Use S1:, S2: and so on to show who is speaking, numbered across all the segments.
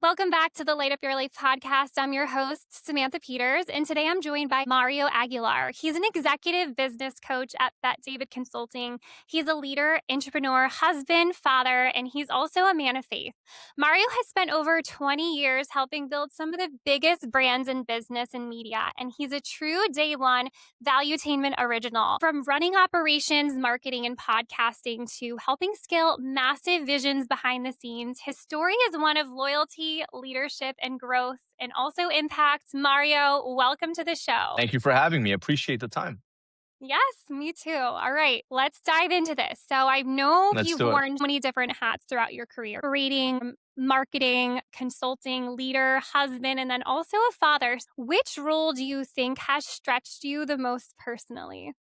S1: Welcome back to the Light Up Your Life podcast. I'm your host, Samantha Peters, and today I'm joined by Mario Aguilar. He's an executive business coach at Bet David Consulting. He's a leader, entrepreneur, husband, father, and he's also a man of faith. Mario has spent over 20 years helping build some of the biggest brands in business and media, and he's a true day one Valuetainment original. From running operations, marketing, and podcasting to helping scale massive visions behind the scenes, his story is one of loyalty, leadership, and growth, and also impact. Mario, welcome to the show.
S2: Thank you for having me. Appreciate the time.
S1: Yes, me too. All right, let's dive into this. So I know
S2: Let's
S1: you've
S2: do it.
S1: worn many different hats throughout your career: creating, marketing, consulting, leader, husband, and then also a father. Which role do you think has stretched you the most personally?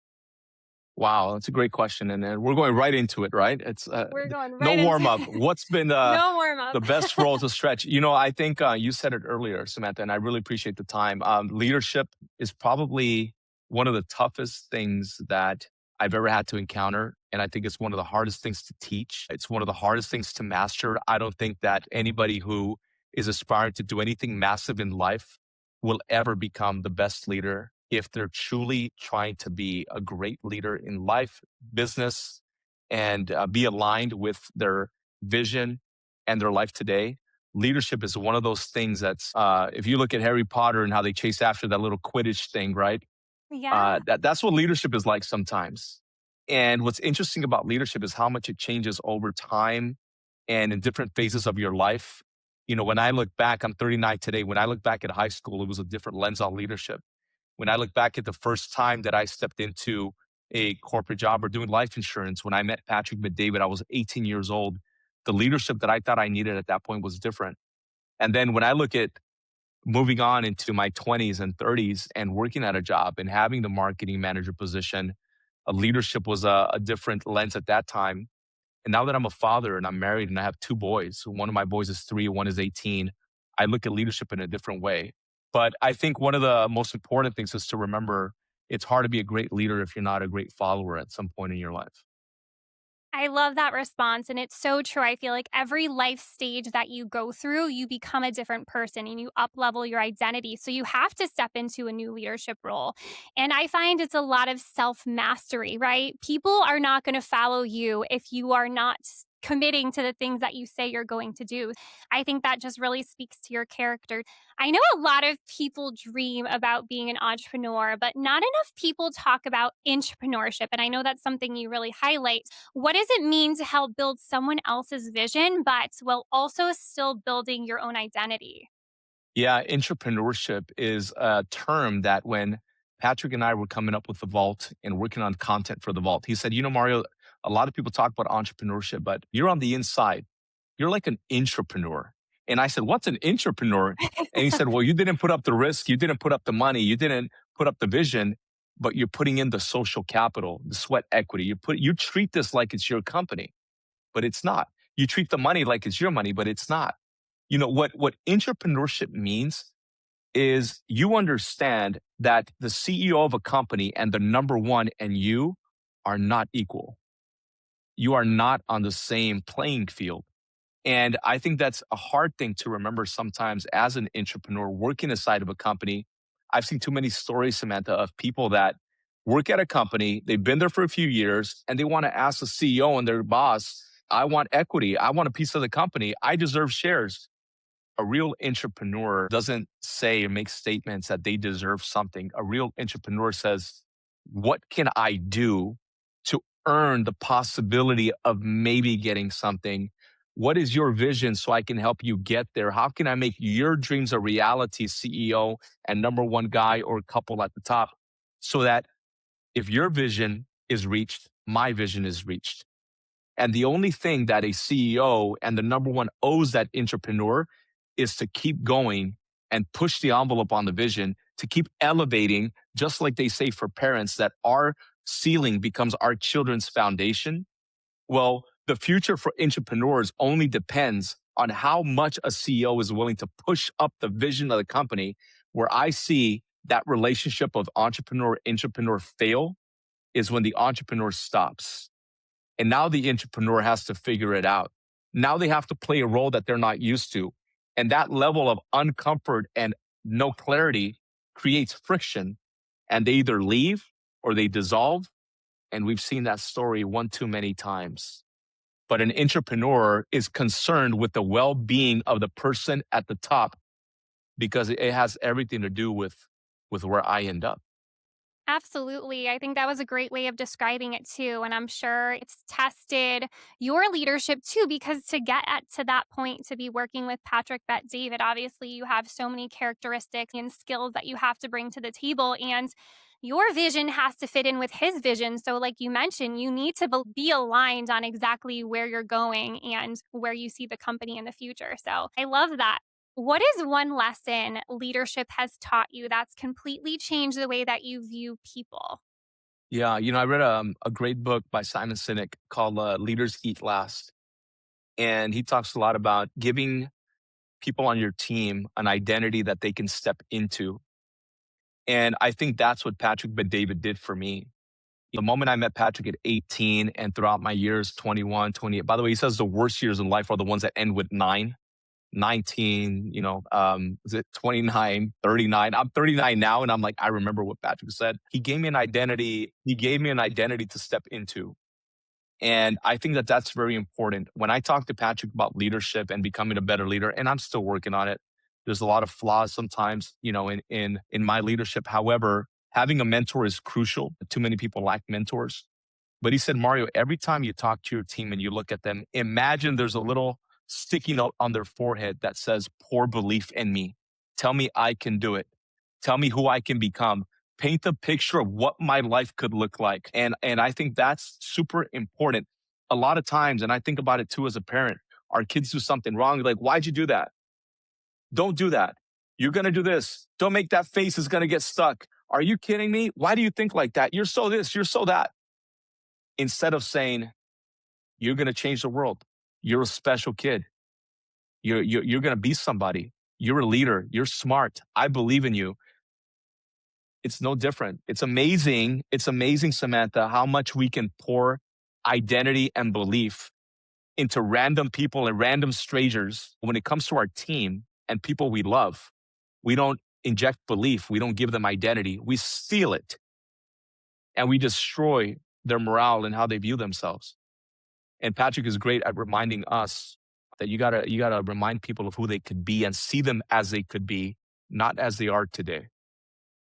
S2: Wow, that's a great question. And we're going right into it, right? It's
S1: We're going
S2: no
S1: right into
S2: warm up.
S1: it.
S2: What's been
S1: No warm up.
S2: the best role to stretch? I think you said it earlier, Samantha, and I really appreciate the time. Leadership is probably one of the toughest things that I've ever had to encounter. And I think it's one of the hardest things to teach. It's one of the hardest things to master. I don't think that anybody who is aspiring to do anything massive in life will ever become the best leader if they're truly trying to be a great leader in life, business, and be aligned with their vision and their life today. Leadership is one of those things if you look at Harry Potter and how they chase after that little Quidditch thing, right?
S1: Yeah.
S2: That's what leadership is like sometimes. And what's interesting about leadership is how much it changes over time and in different phases of your life. When I look back, I'm 39 today. When I look back at high school, it was a different lens on leadership. When I look back at the first time that I stepped into a corporate job or doing life insurance, when I met Patrick McDavid, I was 18 years old. The leadership that I thought I needed at that point was different. And then when I look at moving on into my 20s and 30s and working at a job and having the marketing manager position, leadership was a different lens at that time. And now that I'm a father and I'm married and I have two boys, one of my boys is 3, one is 18, I look at leadership in a different way. But I think one of the most important things is to remember it's hard to be a great leader if you're not a great follower at some point in your life.
S1: I love that response. And it's so true. I feel like every life stage that you go through, you become a different person and you up level your identity. So you have to step into a new leadership role. And I find it's a lot of self mastery, right? People are not going to follow you if you are not committing to the things that you say you're going to do. I think that just really speaks to your character. I know a lot of people dream about being an entrepreneur, but not enough people talk about entrepreneurship. And I know that's something you really highlight. What does it mean to help build someone else's vision, but while also still building your own identity?
S2: Yeah, entrepreneurship is a term that when Patrick and I were coming up with the vault and working on content for the vault, he said, Mario, a lot of people talk about entrepreneurship, but you're on the inside. You're like an intrapreneur. And I said, what's an intrapreneur? And he said, well, you didn't put up the risk. You didn't put up the money. You didn't put up the vision, but you're putting in the social capital, the sweat equity. You treat this like it's your company, but it's not. You treat the money like it's your money, but it's not. What entrepreneurship means is you understand that the CEO of a company and the number one and you are not equal. You are not on the same playing field. And I think that's a hard thing to remember sometimes as an entrepreneur working aside of a company. I've seen too many stories, Samantha, of people that work at a company, they've been there for a few years, and they want to ask the CEO and their boss, I want equity. I want a piece of the company. I deserve shares. A real entrepreneur doesn't say or make statements that they deserve something. A real entrepreneur says, what can I do to earn the possibility of maybe getting something? What is your vision so I can help you get there? How can I make your dreams a reality, CEO and number one guy or couple at the top, so that if your vision is reached, my vision is reached? And the only thing that a CEO and the number one owes that entrepreneur is to keep going and push the envelope on the vision, to keep elevating, just like they say for parents that our ceiling becomes our children's foundation. Well, the future for entrepreneurs only depends on how much a CEO is willing to push up the vision of the company. Where I see that relationship of entrepreneur fail is when the entrepreneur stops. And now the entrepreneur has to figure it out. Now they have to play a role that they're not used to. And that level of uncomfort and no clarity creates friction, and they either leave or they dissolve. And we've seen that story one too many times. But an entrepreneur is concerned with the well being of the person at the top because it has everything to do with where I end up.
S1: Absolutely. I think that was a great way of describing it too. And I'm sure it's tested your leadership too, because to get to that point, to be working with Patrick Bet David, obviously you have so many characteristics and skills that you have to bring to the table. And your vision has to fit in with his vision. So, like you mentioned, you need to be aligned on exactly where you're going and where you see the company in the future. So, I love that. What is one lesson leadership has taught you that's completely changed the way that you view people?
S2: Yeah, I read a great book by Simon Sinek called Leaders Eat Last. And he talks a lot about giving people on your team an identity that they can step into. And I think that's what Patrick Bet David did for me. The moment I met Patrick at 18 and throughout my years, 21, 28. By the way, he says the worst years in life are the ones that end with 19, is it 29, 39? I'm 39 now. And I'm like, I remember what Patrick said. He gave me an identity. He gave me an identity to step into. And I think that that's very important. When I talk to Patrick about leadership and becoming a better leader, and I'm still working on it, there's a lot of flaws sometimes, in my leadership. However, having a mentor is crucial. Too many people lack mentors. But he said, Mario, every time you talk to your team and you look at them, imagine there's a little sticky note on their forehead that says, poor belief in me. Tell me I can do it. Tell me who I can become. Paint a picture of what my life could look like. And I think that's super important. A lot of times, and I think about it too as a parent, our kids do something wrong. Like, why'd you do that? Don't do that. You're going to do this. Don't make that face, is going to get stuck. Are you kidding me? Why do you think like that? You're so this, you're so that. Instead of saying, you're going to change the world. You're a special kid. You're going to be somebody. You're a leader. You're smart. I believe in you. It's no different. It's amazing. It's amazing, Samantha, how much we can pour identity and belief into random people and random strangers. When it comes to our team and people we love, we don't inject belief. We don't give them identity. We steal it and we destroy their morale and how they view themselves. And Patrick is great at reminding us that you gotta remind people of who they could be and see them as they could be, not as they are today.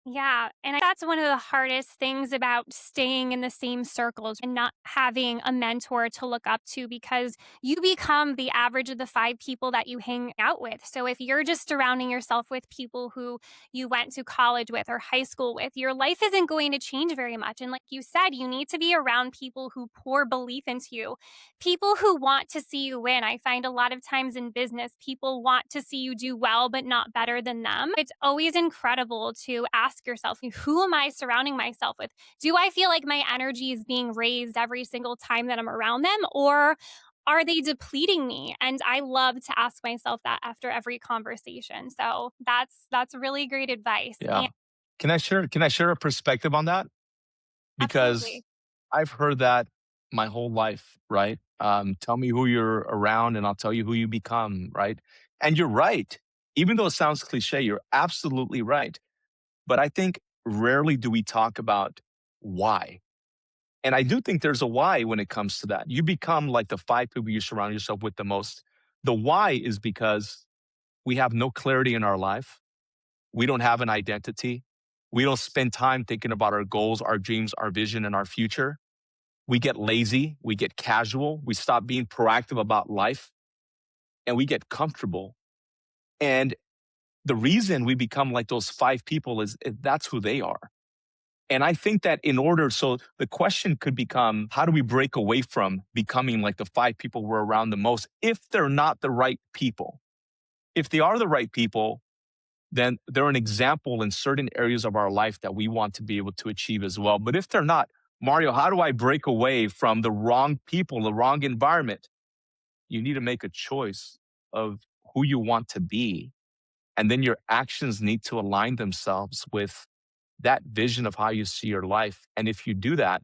S1: Yeah, and that's one of the hardest things about staying in the same circles and not having a mentor to look up to because you become the average of the 5 people that you hang out with. So if you're just surrounding yourself with people who you went to college with or high school with, your life isn't going to change very much. And like you said, you need to be around people who pour belief into you, people who want to see you win. I find a lot of times in business, people want to see you do well, but not better than them. It's always incredible to ask yourself, who am I surrounding myself with? Do I feel like my energy is being raised every single time that I'm around them? Or are they depleting me? And I love to ask myself that after every conversation. So that's really great advice.
S2: Yeah.
S1: And
S2: Can I share a perspective on that? Because
S1: absolutely.
S2: I've heard that my whole life, right? Tell me who you're around and I'll tell you who you become, right? And you're right. Even though it sounds cliche, you're absolutely right. But I think rarely do we talk about why. And I do think there's a why when it comes to that. You become like the 5 people you surround yourself with the most. The why is because we have no clarity in our life. We don't have an identity. We don't spend time thinking about our goals, our dreams, our vision, and our future. We get lazy. We get casual. We stop being proactive about life and we get comfortable. And the reason we become like those 5 people is that's who they are. And I think that so the question could become, how do we break away from becoming like the 5 people we're around the most if they're not the right people? If they are the right people, then they're an example in certain areas of our life that we want to be able to achieve as well. But if they're not, Mario, how do I break away from the wrong people, the wrong environment? You need to make a choice of who you want to be. And then your actions need to align themselves with that vision of how you see your life. And if you do that,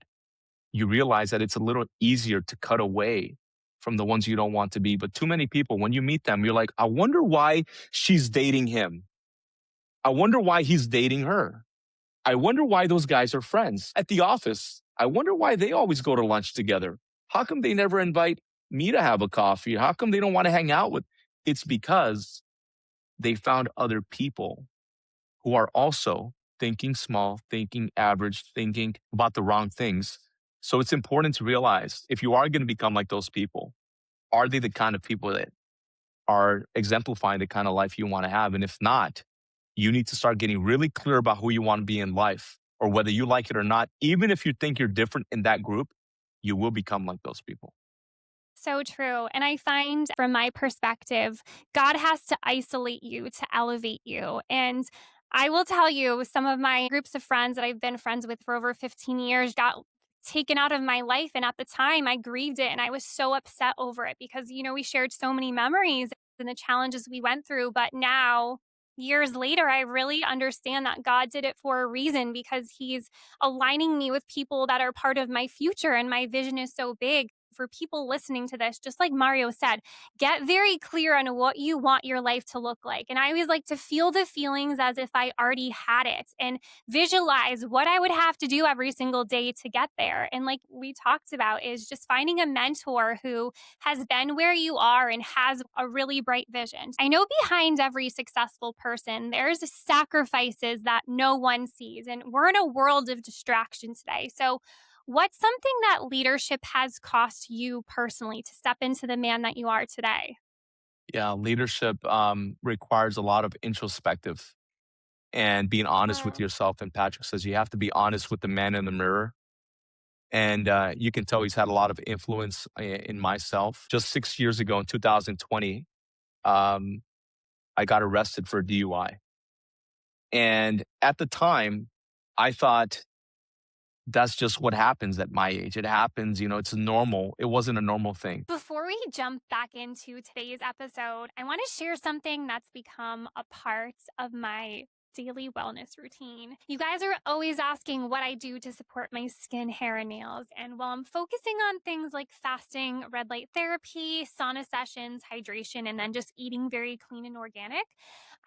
S2: you realize that it's a little easier to cut away from the ones you don't want to be. But too many people, when you meet them, you're like, I wonder why she's dating him. I wonder why he's dating her. I wonder why those guys are friends at the office. I wonder why they always go to lunch together. How come they never invite me to have a coffee? How come they don't want to hang out with? It's because they found other people who are also thinking small, thinking average, thinking about the wrong things. So it's important to realize if you are going to become like those people, are they the kind of people that are exemplifying the kind of life you want to have? And if not, you need to start getting really clear about who you want to be in life or whether you like it or not. Even if you think you're different in that group, you will become like those people.
S1: So true. And I find from my perspective, God has to isolate you to elevate you. And I will tell you, some of my groups of friends that I've been friends with for over 15 years got taken out of my life. And at the time, I grieved it and I was so upset over it because, we shared so many memories and the challenges we went through. But now, years later, I really understand that God did it for a reason because He's aligning me with people that are part of my future. And my vision is so big for people listening to this, just like Mario said, get very clear on what you want your life to look like. And I always like to feel the feelings as if I already had it and visualize what I would have to do every single day to get there. And like we talked about, is just finding a mentor who has been where you are and has a really bright vision. I know behind every successful person, there's sacrifices that no one sees. And we're in a world of distraction today. So what's something that leadership has cost you personally to step into the man that you are today?
S2: Yeah, leadership requires a lot of introspective and being honest with
S1: Mm.
S2: yourself. And Patrick says you have to be honest with the man in the mirror. And you can tell he's had a lot of influence in myself. Just 6 years ago in 2020, um, I got arrested for DUI. And at the time, I thought that's just what happens at my age. It happens, it's normal. It wasn't a normal thing.
S1: Before we jump back into today's episode, I want to share something that's become a part of my daily wellness routine. You guys are always asking what I do to support my skin, hair, and nails. And while I'm focusing on things like fasting, red light therapy, sauna sessions, hydration, and then just eating very clean and organic,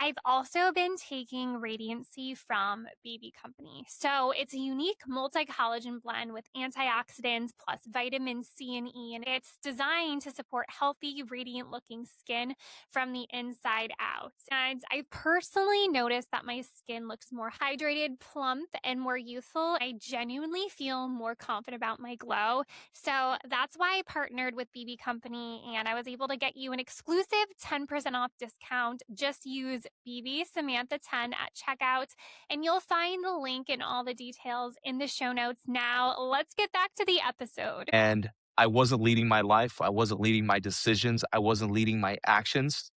S1: I've also been taking Radiancy from BB Company. So it's a unique multi-collagen blend with antioxidants plus vitamin C and E, and it's designed to support healthy, radiant-looking skin from the inside out. And I personally noticed that my skin looks more hydrated, plump, and more youthful. I genuinely feel more confident about my glow. So that's why I partnered with BB Company and I was able to get you an exclusive 10% off discount. Just use BB Samantha 10 at checkout and you'll find the link and all the details in the show notes. Now, let's get back to the episode.
S2: And I wasn't leading my life. I wasn't leading my decisions. I wasn't leading my actions.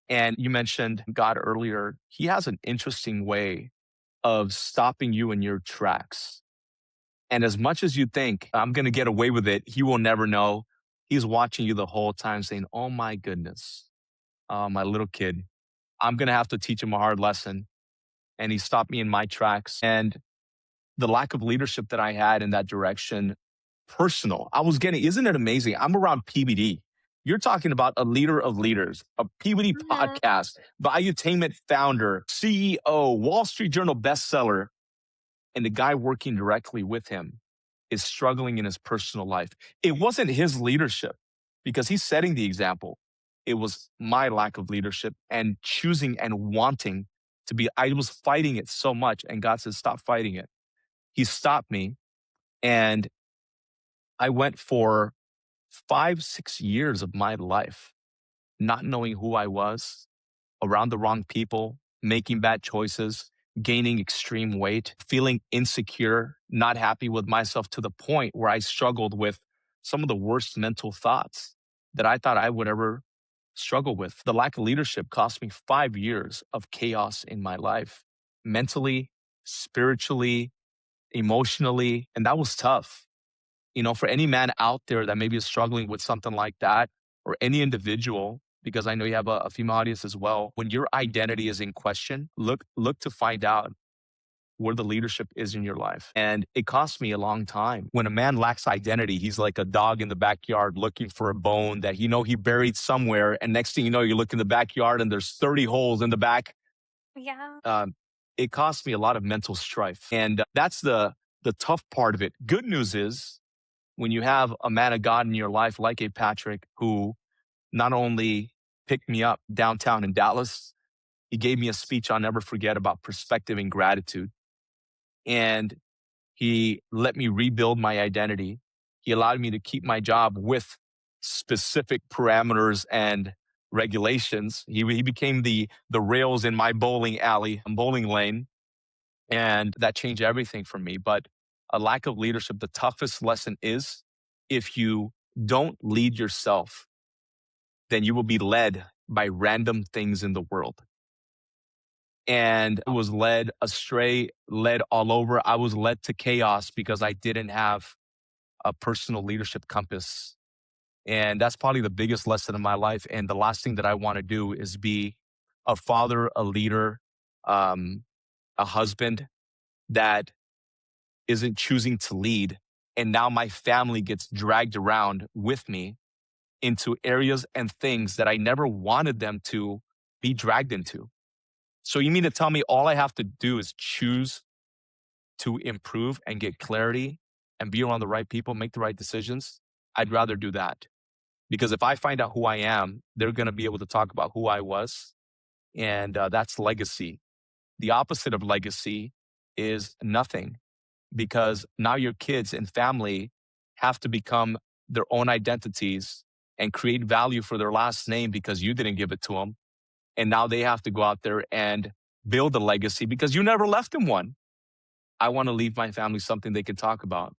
S2: And you mentioned God earlier. He has an interesting way of stopping you in your tracks. And as much as you think, I'm going to get away with it, he will never know. He's watching you the whole time saying, oh my goodness, my little kid, I'm going to have to teach him a hard lesson. And he stopped me in my tracks. And the lack of leadership that I had in that direction, personal, I was getting, isn't it amazing? I'm around PBD. You're talking about a leader of leaders, a PBD
S1: Mhm.
S2: podcast, Valuetainment founder, CEO, Wall Street Journal bestseller, and the guy working directly with him is struggling in his personal life. It wasn't his leadership because he's setting the example. It was my lack of leadership and choosing and wanting to be, I was fighting it so much. And God said, stop fighting it. He stopped me. And I went for 5, 6 years of my life not knowing who I was, around the wrong people, making bad choices, gaining extreme weight, feeling insecure, not happy with myself to the point where I struggled with some of the worst mental thoughts that I thought I would ever struggle with. The lack of leadership cost me 5 years of chaos in my life, mentally, spiritually, emotionally, and that was tough. For any man out there that maybe is struggling with something like that, or any individual, because I know you have a female audience as well, when your identity is in question, look to find out where the leadership is in your life. And it cost me a long time. When a man lacks identity, he's like a dog in the backyard looking for a bone that he buried somewhere. And next thing you know, you look in the backyard and there's 30 holes in the back.
S1: Yeah.
S2: Um, it cost me a lot of mental strife. And that's the tough part of it. Good news is when you have a man of God in your life like a Patrick who not only picked me up downtown in Dallas, he gave me a speech I'll never forget about perspective and gratitude. And he let me rebuild my identity. He allowed me to keep my job with specific parameters and regulations. He became the rails in my bowling alley, bowling lane, and that changed everything for me. But a lack of leadership, the toughest lesson is if you don't lead yourself, then you will be led by random things in the world. And I was led astray, led all over. I was led to chaos because I didn't have a personal leadership compass. And that's probably the biggest lesson in my life. And the last thing that I want to do is be a father, a leader, um, a husband that isn't choosing to lead. And now my family gets dragged around with me into areas and things that I never wanted them to be dragged into. So you mean to tell me all I have to do is choose to improve and get clarity and be around the right people, make the right decisions? I'd rather do that. Because if I find out who I am, they're going to be able to talk about who I was. And that's legacy. The opposite of legacy is nothing, because now your kids and family have to become their own identities and create value for their last name because you didn't give it to them. And now they have to go out there and build a legacy because you never left them one. I want to leave my family something they can talk about.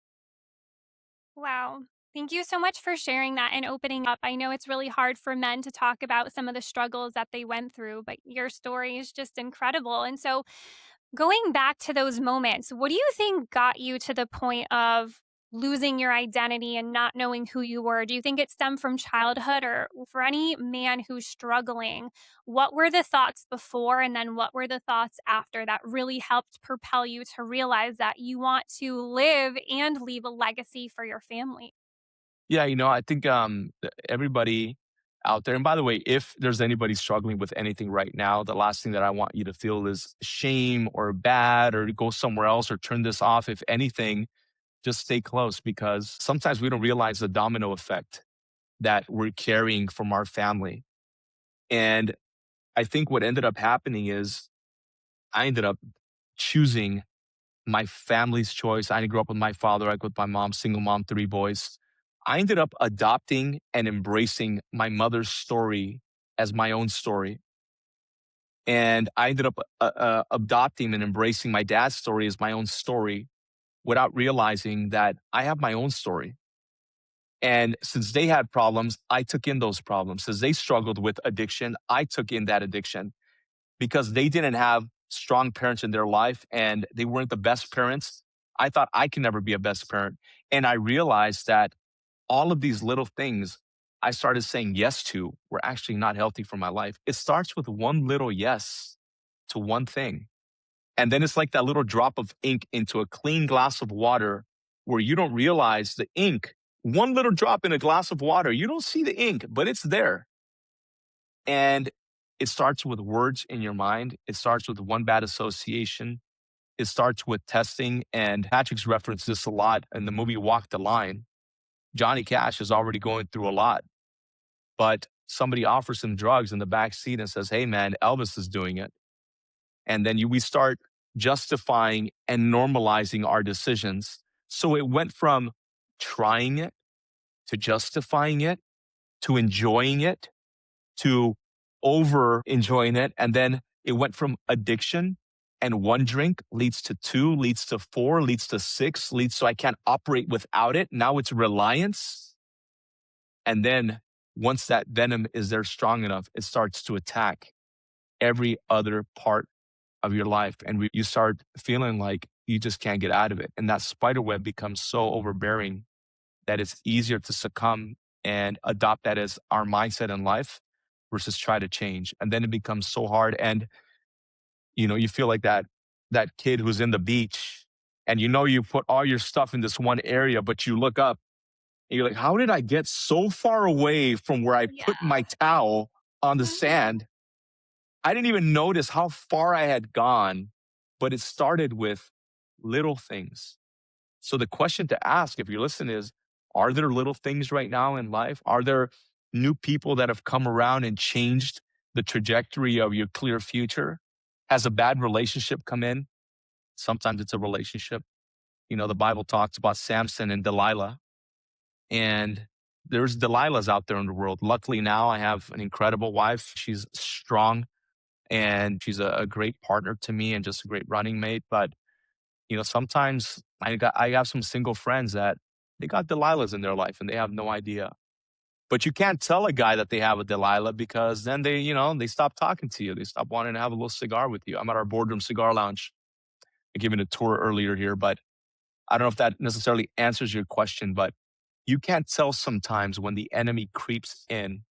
S1: Wow. Thank you so much for sharing that and opening up. I know it's really hard for men to talk about some of the struggles that they went through, but your story is just incredible. And so, going back to those moments, what do you think got you to the point of losing your identity and not knowing who you were? Do you think it stemmed from childhood, or for any man who's struggling, what were the thoughts before and then what were the thoughts after that really helped propel you to realize that you want to live and leave a legacy for your family?
S2: Yeah, I think everybody out there, and by the way, if there's anybody struggling with anything right now, the last thing that I want you to feel is shame or bad or to go somewhere else or turn this off. If anything, just stay close because sometimes we don't realize the domino effect that we're carrying from our family. And I think what ended up happening is I ended up choosing my family's choice. I didn't grow up with my father. I grew up with my mom, single mom, three boys. I ended up adopting and embracing my mother's story as my own story. And I ended up adopting and embracing my dad's story as my own story without realizing that I have my own story. And since they had problems, I took in those problems. Since they struggled with addiction, I took in that addiction because they didn't have strong parents in their life and they weren't the best parents. I thought I can never be a best parent. And I realized that all of these little things I started saying yes to were actually not healthy for my life. It starts with one little yes to one thing. And then it's like that little drop of ink into a clean glass of water where you don't realize the ink, one little drop in a glass of water, you don't see the ink, but it's there. And it starts with words in your mind. It starts with one bad association. It starts with testing. And Patrick's referenced this a lot in the movie Walk the Line. Johnny Cash is already going through a lot, but somebody offers him drugs in the back seat and says, "Hey, man, Elvis is doing it." And then we start justifying and normalizing our decisions. So it went from trying it to justifying it to enjoying it to over enjoying it. And then it went from addiction and one drink leads to two, leads to four, leads to six, leads so I can't operate without it. Now it's reliance. And then once that venom is there strong enough, it starts to attack every other part of your life. And you start feeling like you just can't get out of it. And that spider web becomes so overbearing that it's easier to succumb and adopt that as our mindset in life versus try to change. And then it becomes so hard. And, you feel like that that kid who's in the beach and you know you put all your stuff in this one area, but you look up and you're like, how did I get so far away from where I
S1: Yeah.
S2: put my towel on the
S1: Mhm.
S2: sand? I didn't even notice how far I had gone, but it started with little things. So the question to ask if you're listening is, are there little things right now in life? Are there new people that have come around and changed the trajectory of your clear future? Has a bad relationship come in? Sometimes it's a relationship. You know, the Bible talks about Samson and Delilah, and there's Delilahs out there in the world. Luckily now I have an incredible wife. She's strong and she's a great partner to me and just a great running mate. But you know, sometimes I have some single friends that they got Delilahs in their life and they have no idea. But you can't tell a guy that they have a Delilah because then they, you know, they stop talking to you. They stop wanting to have a little cigar with you. I'm at our boardroom cigar lounge. I gave it a tour earlier here, but I don't know if that necessarily answers your question, but you can't tell sometimes when the enemy creeps in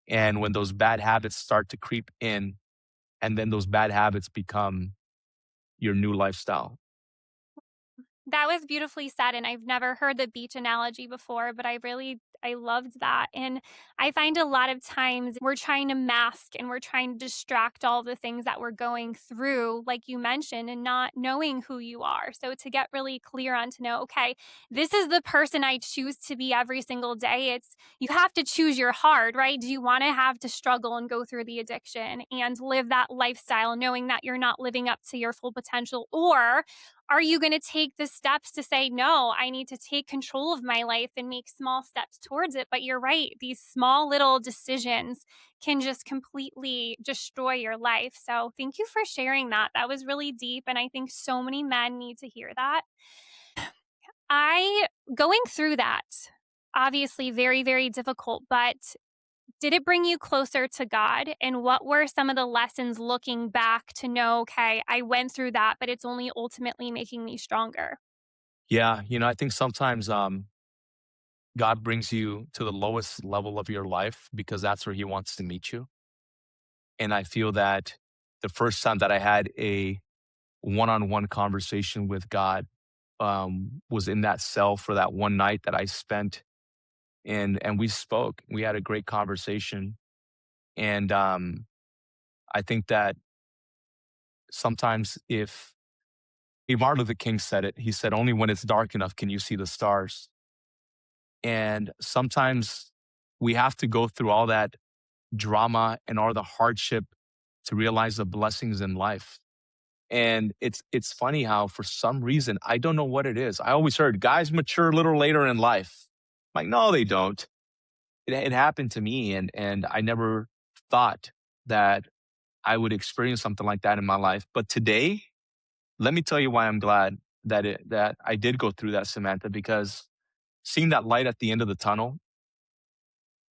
S2: and when those bad habits start to creep in and then those bad habits become your new lifestyle.
S1: That was beautifully said, and I've never heard the beach analogy before, but I loved that. And I find a lot of times we're trying to mask and we're trying to distract all the things that we're going through, like you mentioned, and not knowing who you are. So to get really clear on to know, okay, this is the person I choose to be every single day. It's you have to choose your heart, right? Do you want to have to struggle and go through the addiction and live that lifestyle knowing that you're not living up to your full potential? Or are you going to take the steps to say, no, I need to take control of my life and make small steps towards it? But you're right. These small little decisions can just completely destroy your life. So thank you for sharing that. That was really deep. And I think so many men need to hear that. Going through that, obviously very, very difficult, but did it bring you closer to God? And what were some of the lessons looking back to know, okay, I went through that, but it's only ultimately making me stronger?
S2: Yeah, you know, I think sometimes God brings you to the lowest level of your life because that's where he wants to meet you. And I feel that the first time that I had a one-on-one conversation with God was in that cell for that one night that I spent and we spoke. We had a great conversation. And I think that sometimes if Martin Luther King said it, he said, only when it's dark enough can you see the stars. And sometimes we have to go through all that drama and all the hardship to realize the blessings in life. And it's funny how for some reason, I don't know what it is. I always heard guys mature a little later in life. I'm like, no, they don't. It happened to me and I never thought that I would experience something like that in my life. But today, let me tell you why I'm glad that I did go through that, Samantha, because seeing that light at the end of the tunnel,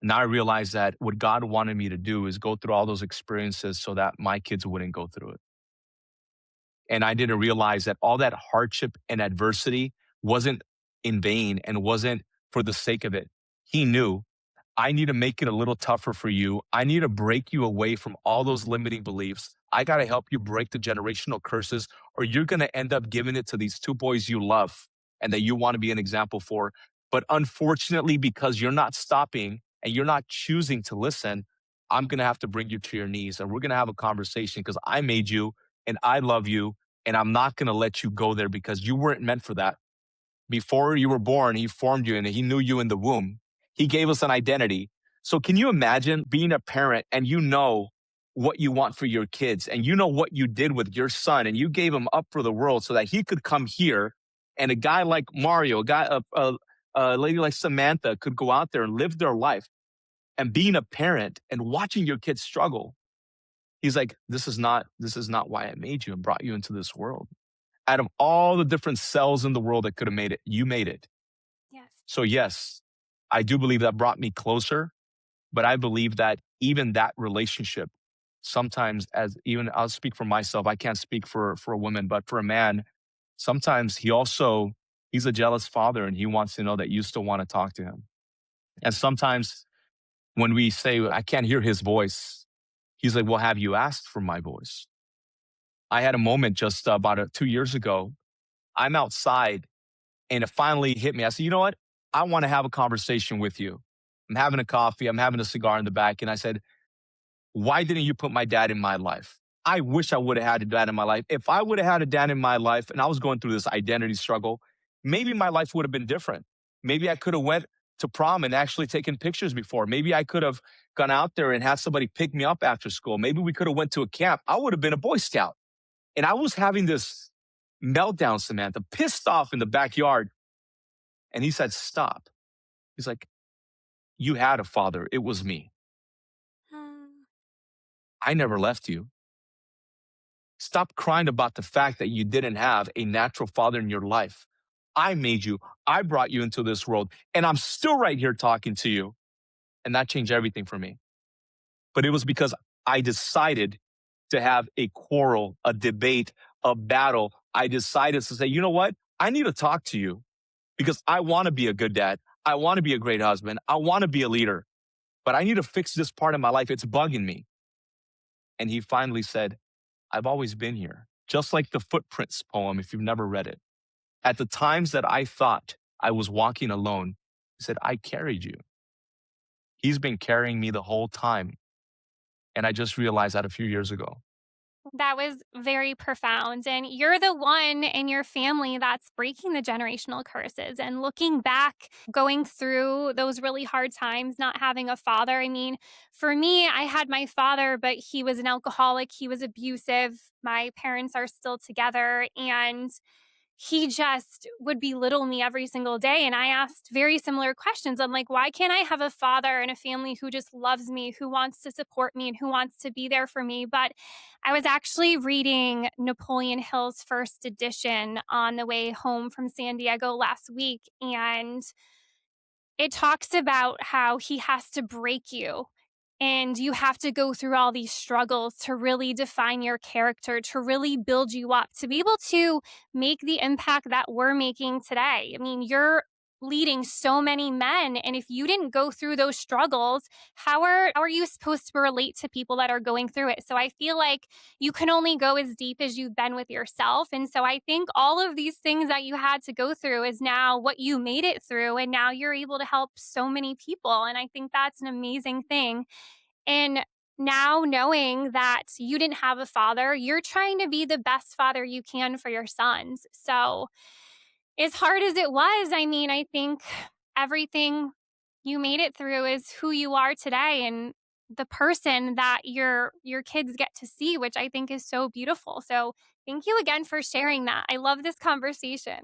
S2: now I realize that what God wanted me to do is go through all those experiences so that my kids wouldn't go through it. And I didn't realize that all that hardship and adversity wasn't in vain and wasn't for the sake of it. He knew I need to make it a little tougher for you. I need to break you away from all those limiting beliefs. I got to help you break the generational curses, or you're going to end up giving it to these two boys you love and that you want to be an example for. But unfortunately, because you're not stopping and you're not choosing to listen, I'm going to have to bring you to your knees and we're going to have a conversation because I made you and I love you. And I'm not going to let you go there because you weren't meant for that. Before you were born, he formed you and he knew you in the womb. He gave us an identity. So can you imagine being a parent and you know what you want for your kids and you know what you did with your son and you gave him up for the world so that he could come here and a guy like Mario, a lady like Samantha could go out there and live their life and being a parent and watching your kids struggle. He's like, this is not why I made you and brought you into this world. Out of all the different cells in the world that could have made it, you made it.
S1: Yes.
S2: So, yes, I do believe that brought me closer, but I believe that even that relationship, sometimes as even I'll speak for myself, I can't speak for a woman, but for a man, sometimes he's a jealous father and he wants to know that you still want to talk to him. And sometimes when we say I can't hear his voice, he's like, well, have you asked for my voice? I had a moment just about 2 years ago. I'm outside and it finally hit me. I said, you know what? I want to have a conversation with you. I'm having a coffee, I'm having a cigar in the back. And I said, why didn't you put my dad in my life? I wish I would have had a dad in my life. If I would have had a dad in my life and I was going through this identity struggle, maybe my life would have been different. Maybe I could have went to prom and actually taken pictures before. Maybe I could have gone out there and had somebody pick me up after school. Maybe we could have went to a camp. I would have been a Boy Scout. And I was having this meltdown, Samantha, pissed off in the backyard. And he said, stop. He's like, you had a father. It was me.
S1: Mm.
S2: I never left you. Stop crying about the fact that you didn't have a natural father in your life. I made you. I brought you into this world, and I'm still right here talking to you. And that changed everything for me. But it was because I decided to have a quarrel, a debate, a battle. I decided to say, you know what? I need to talk to you because I want to be a good dad. I want to be a great husband. I want to be a leader, but I need to fix this part of my life. It's bugging me. And he finally said, I've always been here. Just like the Footprints poem, if you've never read it. At the times that I thought I was walking alone, he said, I carried you. He's been carrying me the whole time. And I just realized that a few years ago.
S1: That was very profound. And you're the one in your family that's breaking the generational curses and looking back, going through those really hard times, not having a father. I mean, for me, I had my father, but he was an alcoholic, he was abusive. My parents are still together. And he just would belittle me every single day. And I asked very similar questions. I'm like, why can't I have a father and a family who just loves me, who wants to support me, and who wants to be there for me? But I was actually reading Napoleon Hill's first edition on the way home from San Diego last week. And it talks about how he has to break you and you have to go through all these struggles to really define your character, to really build you up, to be able to make the impact that we're making today. I mean, you're leading so many men. And if you didn't go through those struggles, how are you supposed to relate to people that are going through it? So I feel like you can only go as deep as you've been with yourself. And so I think all of these things that you had to go through is now what you made it through. And now you're able to help so many people. And I think that's an amazing thing. And now knowing that you didn't have a father, you're trying to be the best father you can for your sons. So, as hard as it was, I mean, I think everything you made it through is who you are today and the person that your kids get to see, which I think is so beautiful. So, thank you again for sharing that. I love this conversation.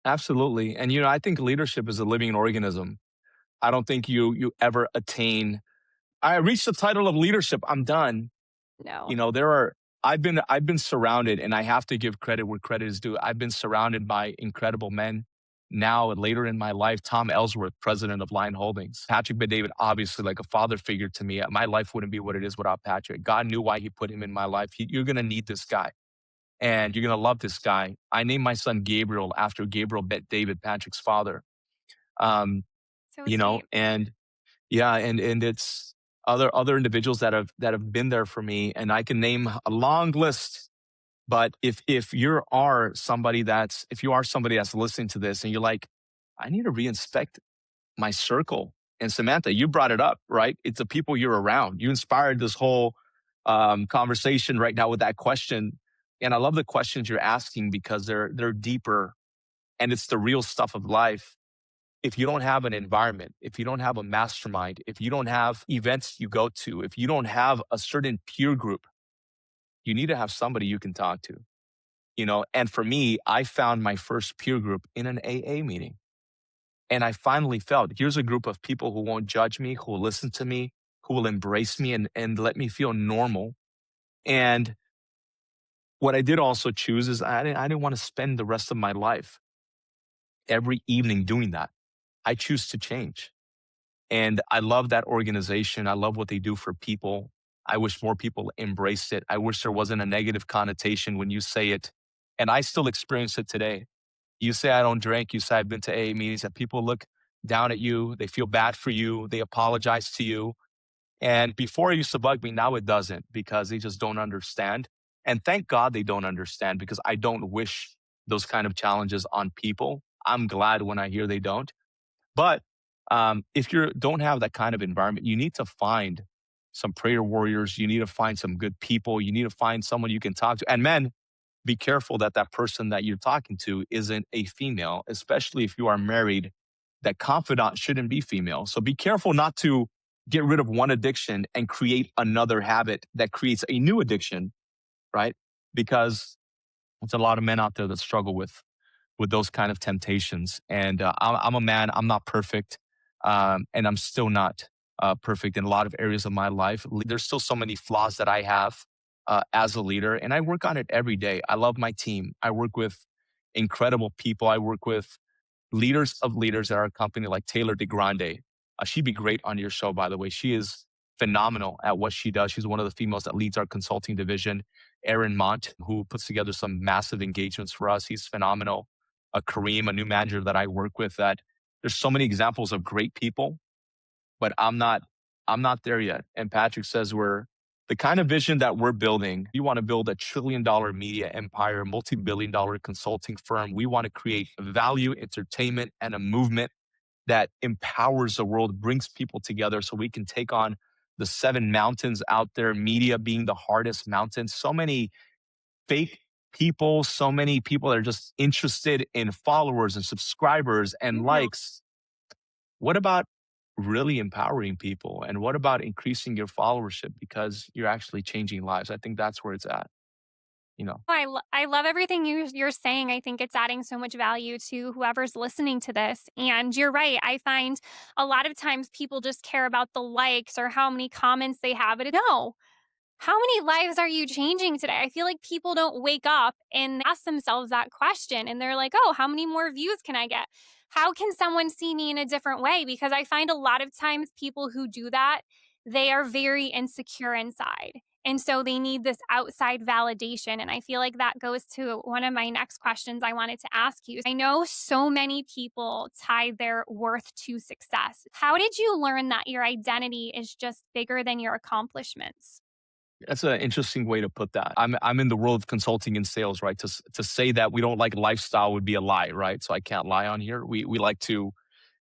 S2: Absolutely. And I think leadership is a living organism. I don't think you ever attain. I reached the title of leadership. I'm done.
S1: No.
S2: There are I've been surrounded, and I have to give credit where credit is due. I've been surrounded by incredible men. Now, later in my life, Tom Ellsworth, president of Lion Holdings, Patrick Bet-David, obviously like a father figure to me. My life wouldn't be what it is without Patrick. God knew why he put him in my life. You're going to need this guy, and you're going to love this guy. I named my son Gabriel after Gabriel Bet-David, Patrick's father. Um,
S1: So sweet.
S2: and yeah, and it's other individuals that have been there for me, and I can name a long list. But if you are somebody that's listening to this and you're like, I need to reinspect my circle. And Samantha, you brought it up, right? It's the people you're around. You inspired this whole conversation right now with that question. And I love the questions you're asking because they're deeper and it's the real stuff of life. If you don't have an environment, if you don't have a mastermind, if you don't have events you go to, if you don't have a certain peer group, you need to have somebody you can talk to. And for me, I found my first peer group in an AA meeting. And I finally felt here's a group of people who won't judge me, who will listen to me, who will embrace me and let me feel normal. And what I did also choose is I didn't want to spend the rest of my life every evening doing that. I choose to change. And I love that organization. I love what they do for people. I wish more people embraced it. I wish there wasn't a negative connotation when you say it. And I still experience it today. You say, I don't drink. You say, I've been to AA meetings, that people look down at you. They feel bad for you. They apologize to you. And before it used to bug me, now it doesn't because they just don't understand. And thank God they don't understand because I don't wish those kind of challenges on people. I'm glad when I hear they don't. But if you don't have that kind of environment, you need to find some prayer warriors. You need to find some good people. You need to find someone you can talk to. And men, be careful that that person that you're talking to isn't a female, especially if you are married. That confidant shouldn't be female. So be careful not to get rid of one addiction and create another habit that creates a new addiction, right? Because there's a lot of men out there that struggle with those kind of temptations. And I'm a man. I'm not perfect, and I'm still not perfect in a lot of areas of my life. There's still so many flaws that I have as a leader, and I work on it every day. I love my team. I work with incredible people. I work with leaders of leaders at our company, like Taylor DeGrande. She'd be great on your show, by the way. She is phenomenal at what she does. She's one of the females that leads our consulting division. Aaron Mont, who puts together some massive engagements for us. He's phenomenal. Kareem, a new manager that I work with, that there's so many examples of great people, but I'm not there yet. And Patrick says we're the kind of vision that we're building. You want to build $1 trillion media empire, multi-billion-dollar consulting firm. We want to create value, entertainment, and a movement that empowers the world, brings people together so we can take on the seven mountains out there, media being the hardest mountain. So many fake people, so many people that are just interested in followers and subscribers and
S1: Mhm.
S2: likes. What about really empowering people? And what about increasing your followership because you're actually changing lives? I think that's where it's at, you know.
S1: I love everything you're saying. I think it's adding so much value to whoever's listening to this. And you're right. I find a lot of times people just care about the likes or how many comments they have. But no, how many lives are you changing today? I feel like people don't wake up and ask themselves that question. And they're like, oh, how many more views can I get? How can someone see me in a different way? Because I find a lot of times people who do that, they are very insecure inside. And so they need this outside validation. And I feel like that goes to one of my next questions I wanted to ask you. I know so many people tie their worth to success. How did you learn that your identity is just bigger than your accomplishments?
S2: That's an interesting way to put that. I'm in the world of consulting and sales, right? To say that we don't like lifestyle would be a lie, right? So I can't lie on here. We like to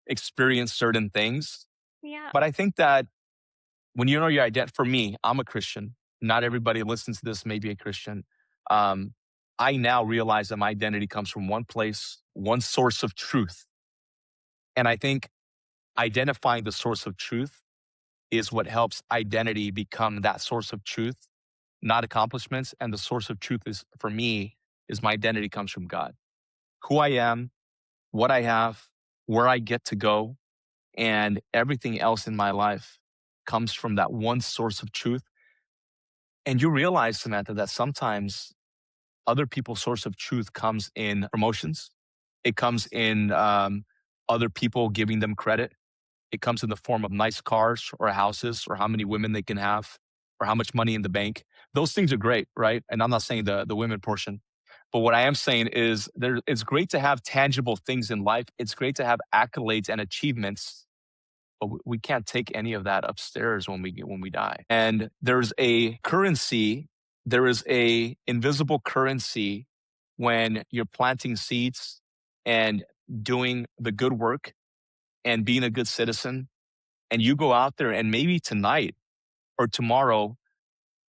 S2: experience certain things.
S1: Yeah.
S2: But I think that when you know your identity, for me, I'm a Christian. Not everybody listens to this may be a Christian. Um, I now realize that my identity comes from one place, one source of truth. And I think identifying the source of truth is what helps identity become that source of truth, not accomplishments. And the source of truth is, for me, is my identity comes from God. Who I am, what I have, where I get to go, and everything else in my life comes from that one source of truth. And you realize, Samantha, that sometimes other people's source of truth comes in promotions. It comes in other people giving them credit. It comes in the form of nice cars or houses or how many women they can have or how much money in the bank. Those things are great, right? And I'm not saying the women portion. But what I am saying is it's great to have tangible things in life. It's great to have accolades and achievements, but we can't take any of that upstairs when we die. And there's a currency, there is a invisible currency when you're planting seeds and doing the good work and being a good citizen, and you go out there and maybe tonight or tomorrow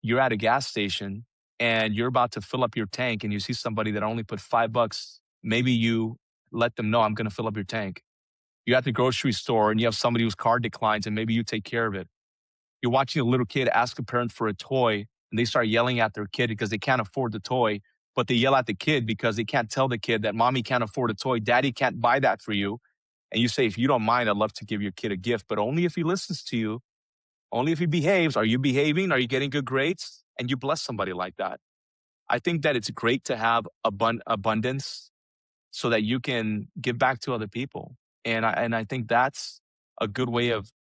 S2: you're at a gas station and you're about to fill up your tank and you see somebody that only put $5, maybe you let them know, I'm going to fill up your tank. You're at the grocery store and you have somebody whose card declines and maybe you take care of it. You're watching a little kid ask a parent for a toy and they start yelling at their kid because they can't afford the toy, but they yell at the kid because they can't tell the kid that mommy can't afford a toy, daddy can't buy that for you. And you say, if you don't mind, I'd love to give your kid a gift, but only if he listens to you, only if he behaves. Are you behaving? Are you getting good grades? And you bless somebody like that. I think that it's great to have abundance so that you can give back to other people. And I think that's a good way of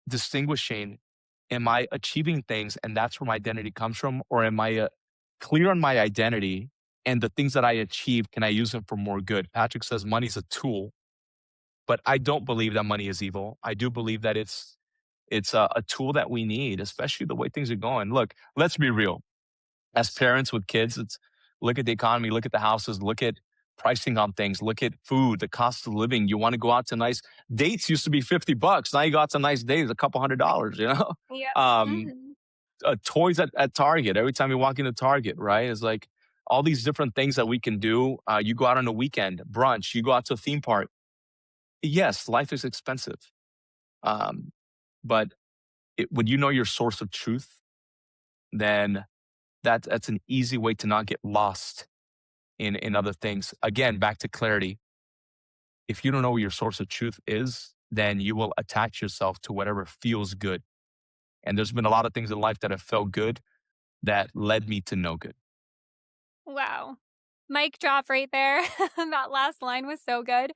S2: distinguishing, am I achieving things and that's where my identity comes from? Or am I clear on my identity and the things that I achieve, can I use them for more good? Patrick says money's a tool, but I don't believe that money is evil. I do believe that it's a tool that we need, especially the way things are going. Look, let's be real. As parents with kids, it's look at the economy, look at the houses, look at pricing on things, look at food, the cost of living. You want to go out to nice dates used to be $50. Now you go out to nice dates, a couple $100, you know?
S1: Yep.
S2: Um,
S1: Mhm.
S2: toys at Target. Every time you walk into Target, right? It's like all these different things that we can do. You go out on a weekend, brunch, you go out to a theme park. Yes, life is expensive. Um, but when you know your source of truth, then that's an easy way to not get lost in other things. Again, back to clarity. If you don't know what your source of truth is, then you will attach yourself to whatever feels good. And there's been a lot of things in life that have felt good that led me to no good.
S1: Wow. Mic drop right there. That last line was so good.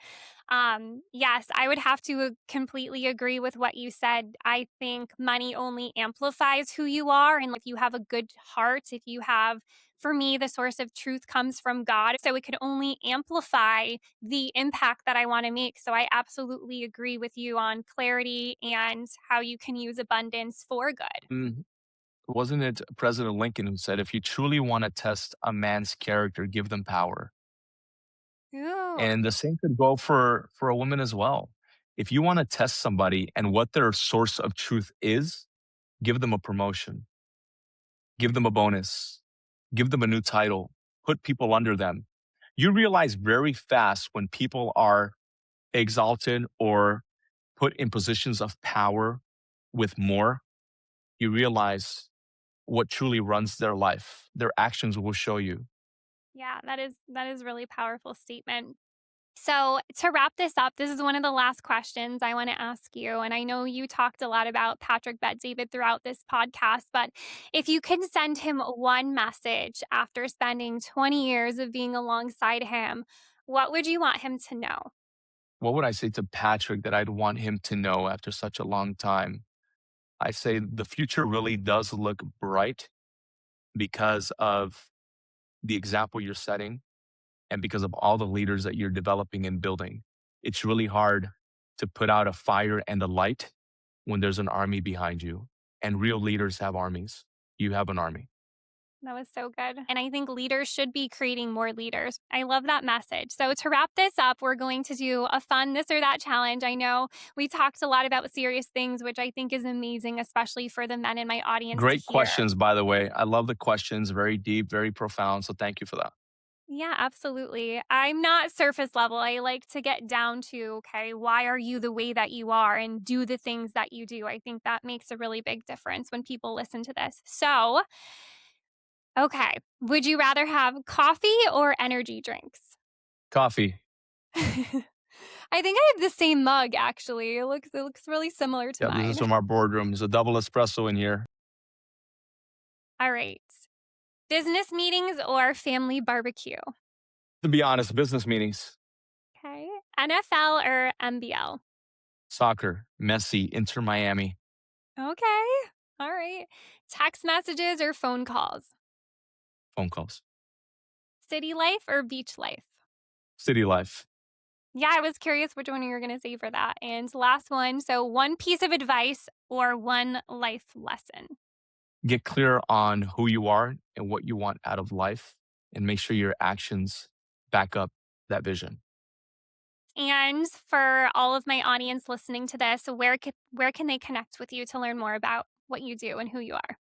S1: Yes, I would have to completely agree with what you said. I think money only amplifies who you are. And if you have a good heart, if you have, for me, the source of truth comes from God. So it could only amplify the impact that I want to make. So I absolutely agree with you on clarity and how you can use abundance for good.
S2: Mhm. Wasn't it President Lincoln who said, if you truly want to test a man's character, give them power?
S1: Ooh,
S2: And the same could go for a woman as well. If you want to test somebody and what their source of truth is, give them a promotion, give them a bonus, give them a new title, put people under them. You realize very fast when people are exalted or put in positions of power with more, you realize what truly runs their life. Their actions will show you.
S1: yeah, that is really powerful statement. So, to wrap this up, this is one of the last questions I want to ask you. And I know you talked a lot about Patrick Bet David throughout this podcast, but if you can send him one message after spending 20 years of being alongside him, what would you want him to know?
S2: What would I say to Patrick that I'd want him to know after such a long time? I say the future really does look bright because of the example you're setting and because of all the leaders that you're developing and building. It's really hard to put out a fire and a light when there's an army behind you. And real leaders have armies. You have an army.
S1: That was so good. And I think leaders should be creating more leaders. I love that message. So, to wrap this up, we're going to do a fun this or that challenge. I know we talked a lot about serious things, which I think is amazing, especially for the men in my audience to
S2: Great
S1: hear.
S2: questions, by the way. I love the questions, very deep, very profound. So thank you for that.
S1: Yeah, absolutely. I'm not surface level. I like to get down to, okay, why are you the way that you are and do the things that you do? I think that makes a really big difference when people listen to this. So, okay, would you rather have coffee or energy drinks?
S2: Coffee.
S1: I think I have the same mug actually. It looks really similar to
S2: Yeah, this is
S1: mine.
S2: from our boardroom. There's a double espresso in here.
S1: All right. Business meetings or family barbecue?
S2: To be honest, business meetings,
S1: Okay. NFL or MBL?
S2: soccer, Messi, Inter Miami,
S1: Okay. All right. Text messages or phone calls?
S2: phone calls,
S1: City life or beach life?
S2: city life.
S1: Yeah, I was curious which one you were going to say for that. And last one. So, one piece of advice or one life lesson?
S2: Get clear on who you are and what you want out of life, and make sure your actions back up that vision.
S1: And for all of my audience listening to this, where can they connect with you to learn more about what you do and who you are?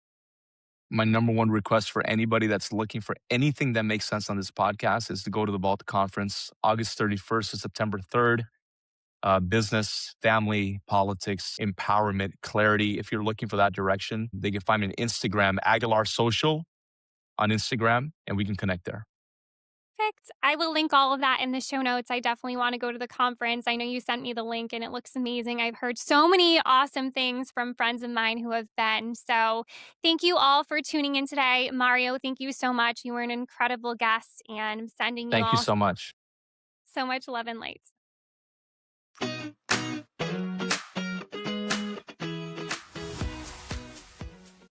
S2: My number one request for anybody that's looking for anything that makes sense on this podcast is to go to the Vault Conference, August 31st to September 3rd. Business, family, politics, empowerment, clarity. If you're looking for that direction, they can find me on Instagram, Aguilar Social on Instagram, and we can connect there.
S1: Perfect. I will link all of that in the show notes. I definitely want to go to the conference. I know you sent me the link and it looks amazing. I've heard so many awesome things from friends of mine who have been. So, thank you all for tuning in today. Mario, thank you so much. You were an incredible guest and I'm sending you
S2: Thank you
S1: all
S2: so much.
S1: so much love and light.